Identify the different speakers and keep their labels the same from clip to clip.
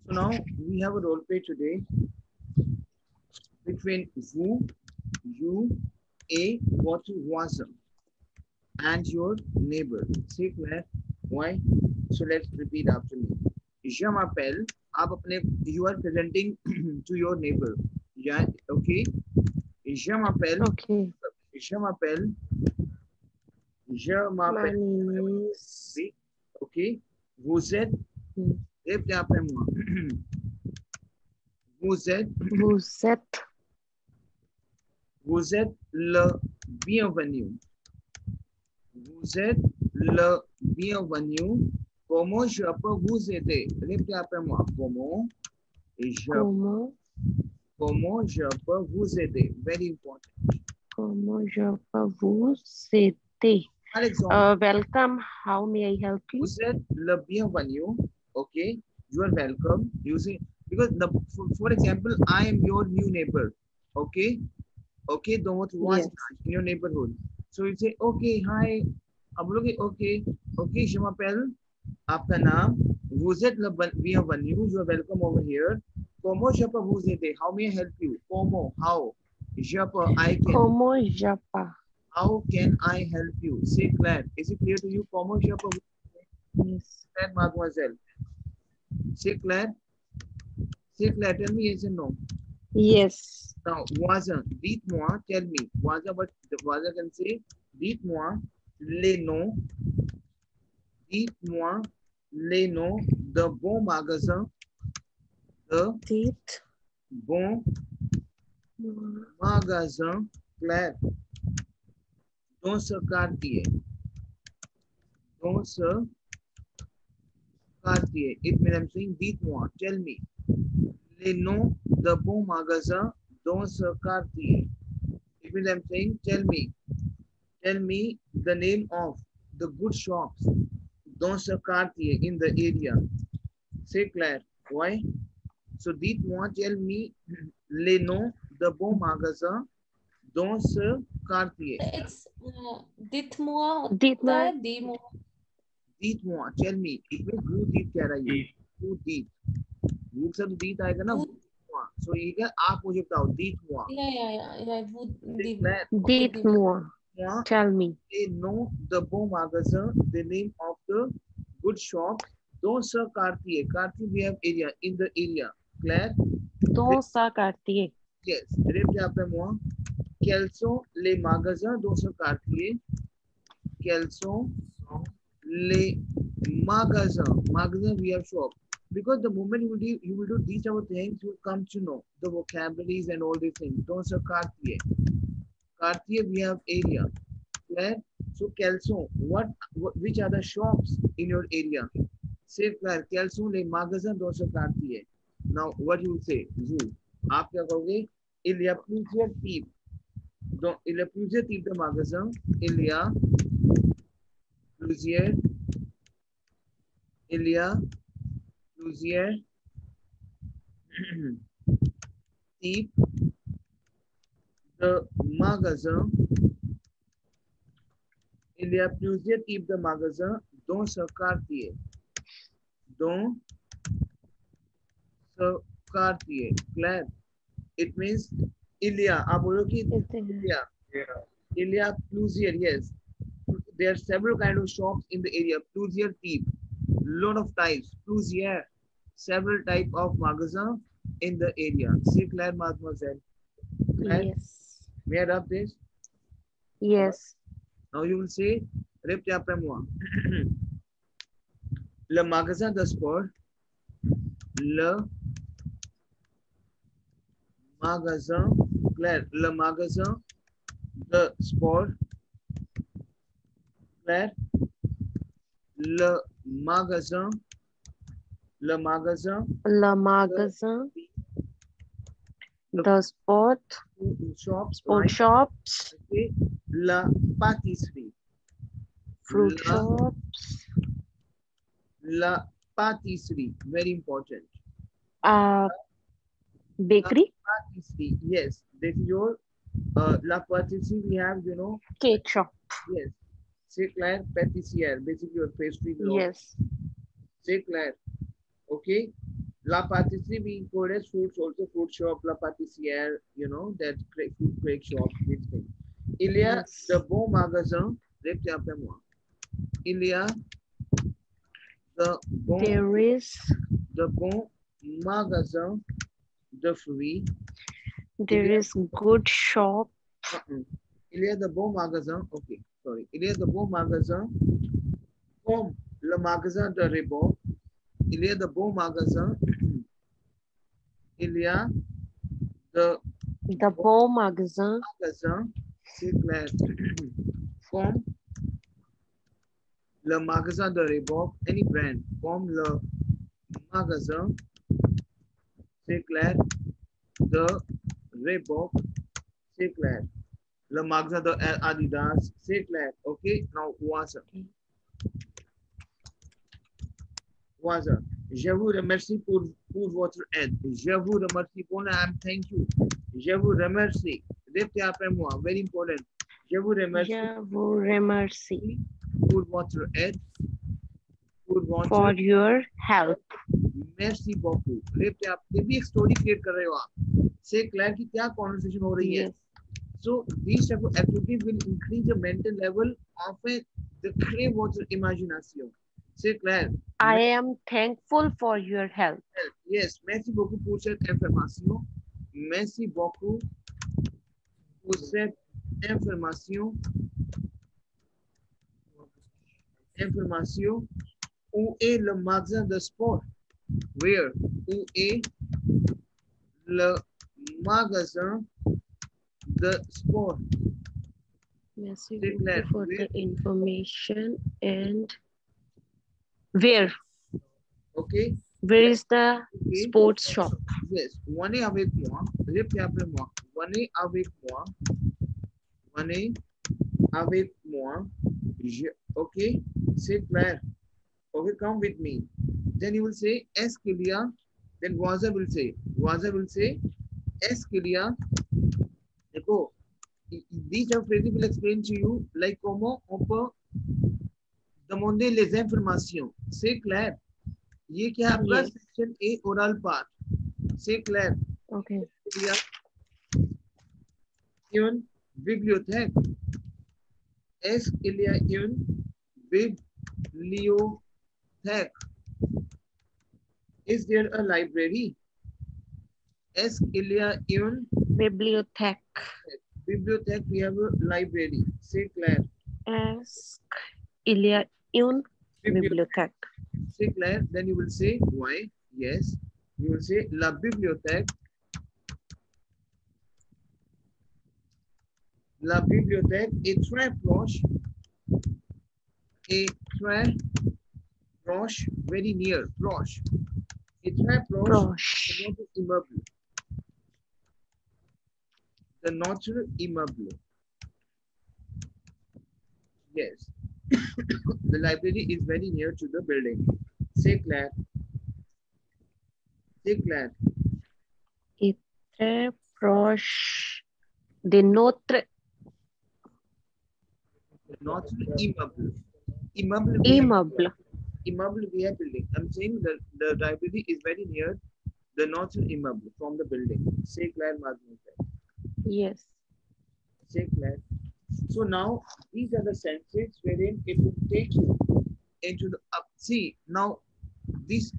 Speaker 1: So now we have a role play today between vous, you, a, what, was, and your neighbor. C'est clair? Why? So let's repeat after me. Je m'appelle. आप अपने you are presenting to your neighbor. Yeah, okay. Je m'appelle.
Speaker 2: Okay.
Speaker 1: Je m'appelle. Je
Speaker 2: My
Speaker 1: m'appelle.
Speaker 2: name is.
Speaker 1: Okay. Vous êtes. Répétez après moi. Vous êtes.
Speaker 2: Vous êtes.
Speaker 1: Vous êtes le bienvenu. Vous êtes le bienvenu. Comment je peux vous aider? Répétez après moi. Comment je peux vous aider? Very important.
Speaker 2: Comment je peux vous aider?
Speaker 1: Par exemple,
Speaker 2: welcome. How may I help you?
Speaker 1: vous êtes le bienvenu. Okay. You are welcome. You see, because for example, I am your new neighbor. Okay. Okay. Don't watch in your neighborhood. So you say, okay, hi. अब बोलोगे okay, okay, je m'appelle, आपका नाम, vous êtes le bienvenu, you are welcome over here. Comment je peux vous aider? How may I help you? Comment? How? Je peux, I can.
Speaker 2: Comment je peux?
Speaker 1: How can I help you? Say Claire. Is it clear to you? Comment je peux vous aider?
Speaker 2: Yes.
Speaker 1: Claire, mademoiselle. Say Claire. Say Claire. Tell me yes and no.
Speaker 2: Yes.
Speaker 1: Now, voisin, dites-moi, tell me. Voisin, but the voisin can say, dites-moi les noms. Dites-moi les noms de bons magasins. De bons magasins, Claire, dans ce quartier. Dans ce quartier. It means I'm saying, dites-moi, tell me. Les noms de bons magasins dans ce quartier. It means I'm saying, tell me the name of the good shops dans ce quartier, in the area. C'est clair. Why? So, dites-moi, tell me les noms de bons magasins dans ce quartier.
Speaker 3: It's dites-moi.
Speaker 2: Dites-moi.
Speaker 1: Dites-moi, tell me. इसमें vous dites कह रहा है. Vous dites. vous से तो dites आएगा ना. So ये क्या आप मुझे बताओ. Dites-moi.
Speaker 3: Yeah.
Speaker 2: Dites-moi. Tell me.
Speaker 1: Les noms de bons magasins, the name of the good shop dans ce quartier. Quartier we have area, in the area. Claire?
Speaker 2: Dans ce quartier.
Speaker 1: Yes. Répétez après moi. Quels sont les magasins dans ce quartier? Quels sont les magasins? Magasins we have shop. Because the moment you will do these type of things, you will come to know the vocabularies and all these things. Dans ce quartier. Quartier we have area. Claire? So quels sont, which are the shops in your area? Say Claire, quels sont les magasins dans ce quartier? Now what you will say? Vous. आप क्या कहोगे? Il y a plusieurs types. Donc il y a plusieurs types de magasins. Il y a plusieurs types de magasins. Il y a plusieurs types de magasins dans ce quartier. Dans ce quartier. Claire. It means il y a. आप बोलो कि il y a plusieurs. Yes. There are several kind of shops in the area. Plusieurs type. Lot of types. Plusieurs. Several type of magasins in the area. See Claire, mademoiselle. Claire?
Speaker 2: Yes.
Speaker 1: May I rub this?
Speaker 2: Yes.
Speaker 1: Now you will say, répétez après moi. Le magasin de sport. Le magasin. Claire. Le magasin de sport. Claire. Le magasin. Le magasin.
Speaker 2: Le magasin. The sport.
Speaker 1: Shops.
Speaker 2: Sport
Speaker 1: Right?
Speaker 2: shops.
Speaker 1: Okay. La pâtisserie.
Speaker 2: Fruit shops.
Speaker 1: La pâtisserie. Very important.
Speaker 2: Bakery.
Speaker 1: Pâtisserie. Yes. This is your la pâtisserie we have, you know.
Speaker 2: Cake shop.
Speaker 1: Yes. C'est clair, pâtissière. Basically your pastry.
Speaker 2: Yes.
Speaker 1: C'est clair. Okay. La pâtisserie being called as fruits, also fruit shop, la pâtissière, you know, that food cake shop, this thing. Il y a
Speaker 2: Yes.
Speaker 1: de bons magasins, répétez après moi. Il y a de bons,
Speaker 2: There is.
Speaker 1: de bons magasins de fruits.
Speaker 2: There is good shop.
Speaker 1: Il y a de bons magasins, ok, sorry. Il y a de bons magasins comme le magasin de Reebok. Il y a de bons magasins. Il y a de
Speaker 2: The Beau Magasin.
Speaker 1: magasins, c'est clair, comme le magasin de Reebok, any brand, comme le magasin, c'est clair, de Reebok, c'est clair. Le magasin de Adidas, c'est clair. OK? Now, Waza. Waza. Je vous remercie pour votre aide. Je vous remercie pour thank you. Je vous remercie. Répétez après moi. Very important. Je vous remercie.
Speaker 2: Je vous remercie
Speaker 1: pour votre aide. Pour votre
Speaker 2: for your help.
Speaker 1: merci beaucoup. Répétez आप ये भी एक story create कर रहे हो आप. C'est clair कि क्या कॉन्वर्सेशन हो रही है.
Speaker 2: Yes.
Speaker 1: So these type of activities will increase the mental level of the crave votre imagination. C'est clair.
Speaker 2: I am thankful for your help.
Speaker 1: Yes, merci beaucoup pour cette information. Merci beaucoup pour cette information. Information. Où est le magasin de sport? Where? Où est le magasin de sport?
Speaker 2: Merci
Speaker 1: C'est clair.
Speaker 2: for the information. And where?
Speaker 1: Okay.
Speaker 2: Where is the
Speaker 1: Okay.
Speaker 2: sports shop?
Speaker 1: Yes. Venez avec moi. Répétez après moi. Venez avec moi. Venez avec moi. Okay. C'est clair. Okay, come with me. Then you will say, est-ce qu'il y a? Then Waza will say, est-ce qu'il y a? देखो, these phrases will explain to you like comment on peut demander les informations. C'est clair. ये क्या है आपका
Speaker 2: Yes.
Speaker 1: section A oral part. C'est clair.
Speaker 2: Okay.
Speaker 1: Il y a une bibliothèque. Est-ce qu'il y a une bibliothèque? Is there a library? Est-ce qu'il y a une
Speaker 2: Bibliothèque.
Speaker 1: bibliothèque? We have a library. C'est clair.
Speaker 2: Est-ce qu'il y a une bibliothèque?
Speaker 1: C'est clair. Then you will say why? Yes. You will say la bibliothèque. La bibliothèque est très proche. Est très proche. Very near. Proche. Est très proche.
Speaker 2: Proche.
Speaker 1: De notre immeuble. De notre immeuble. Yes. The library is very near to the building. C'est clair. C'est clair.
Speaker 2: Est très proche de notre
Speaker 1: Notre immeuble. Immeuble.
Speaker 2: immeuble.
Speaker 1: Immeuble we have building. I'm saying the library is very near the notre immeuble from the building. C'est clair, Madhu.
Speaker 2: Yes.
Speaker 1: C'est clair. So now these are the sentences wherein it will take you into the up. See now this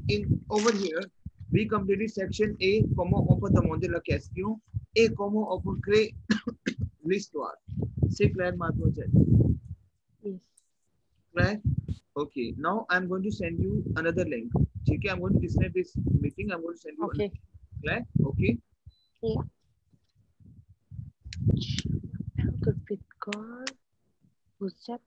Speaker 1: in over here we completed section A. Comment on peut demander la question et comment on peut créer l'histoire. C'est clair, mademoiselle.
Speaker 2: Yes.
Speaker 1: Clair? Okay. Now I'm going to send you another link. Okay, I'm going to disconnect this meeting. I'm going to send you.
Speaker 2: Okay.
Speaker 1: Clair? Okay.
Speaker 2: Yeah. Good with God. Who's that?